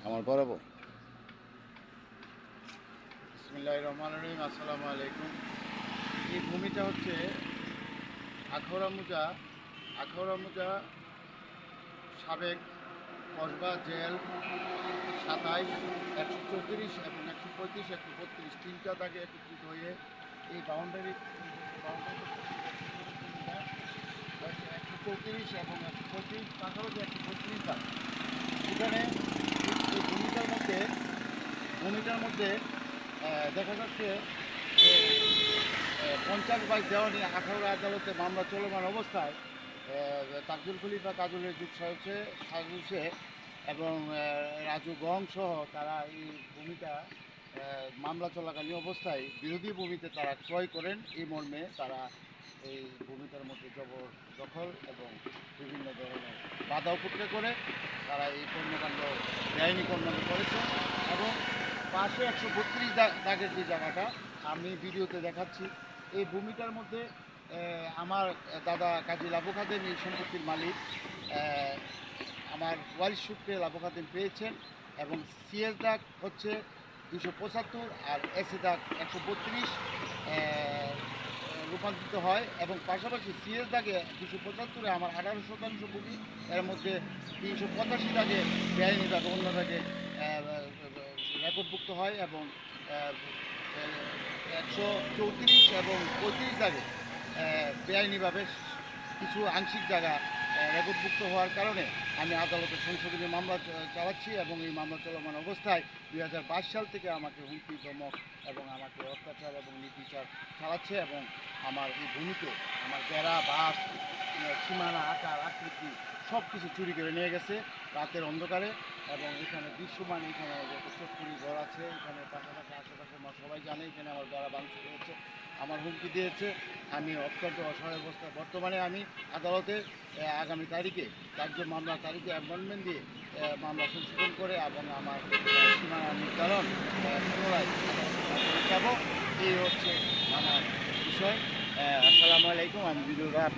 আমার বরাবর। বিসমিল্লাহির রহমানির রহিম। আসসালামু আলাইকুম। এই ভূমিটা হচ্ছে আখাউড়া মুজা সাবেক কসবা জেল 27, 134 এবং 135, 132 তিনটা দাগে একত্রিত হয়ে এই বাউন্ডারি 134 এবং 135 পাশাপাশি 135 দাগ। এখানে এই ভূমিটার মধ্যে দেখা যাচ্ছে যে 50/22 দেওয়া নিয়ে আখাউড়া আদালতে মামলা চলমান অবস্থায় তাকজুল খলিফা কাজলের যুগ সাজুসে এবং রাজু গং সহ তারা এই ভূমিটা মামলা চলাকালীন অবস্থায় বিরোধী ভূমিতে তারা ক্রয় করেন। এই মর্মে তারা এই ভূমিটার মধ্যে দখল এবং বিভিন্ন ধরনের বাধা উপেক্ষা করে তারা এই কর্মকাণ্ড বেআইনি কর্মকাণ্ড করেছে। এবং পাশে 132 দাগের যে জায়গাটা আমি ভিডিওতে দেখাচ্ছি, এই ভূমিটার মধ্যে আমার দাদা কাজী লাবু খাদেম এই সম্পত্তির মালিক। আমার ওয়ারিশ সূত্রে লাবু খাদেম পেয়েছেন এবং সিএস দাগ হচ্ছে 275 আর এসএ দাগ 132 রূপান্তরিত হয়। এবং পাশাপাশি সিএস দাগে 275-এ আমার 18% ভূমি, এর মধ্যে 385 দাগে বেআইনিভাবে অন্য দাগে রেকর্ডভুক্ত হয় এবং 134 এবং 35 দাগে বেআইনিভাবে কিছু আংশিক জায়গা রেকর্ডভুক্ত হওয়ার কারণে আমি আদালতে সংশোধনী মামলা চালাচ্ছি এবং এই মামলা চলমান অবস্থায় 2022 সাল থেকে আমাকে হুমকি ধমক এবং আমাকে অত্যাচার এবং নির্বিচার চালাচ্ছে এবং আমার এই ভূমিতে আমার বেড়া বাস সীমানা আকার আকৃতি সব কিছু চুরি করে নিয়ে গেছে রাতের অন্ধকারে। এবং এখানে দৃশ্যমান এখানে যত চটকুরি ঘর আছে, এখানে পাশাপাশি আশেপাশে সবাই জানে এখানে আমার বেড়া ভাঙচুর হচ্ছে, আমার হুমকি দিয়েছে। আমি অত্যন্ত অসহায় অবস্থা। বর্তমানে আমি আদালতে আগামী তারিখে মামলার তারিখে অ্যাপয়েন্টমেন্ট দিয়ে মামলা সংশোধন করে এবং আমার সীমানা নির্ধারণ পুনরায় যাব। এই হচ্ছে আমার বিষয়। আসসালামু আলাইকুম। আমি ভিডিওটা আপনার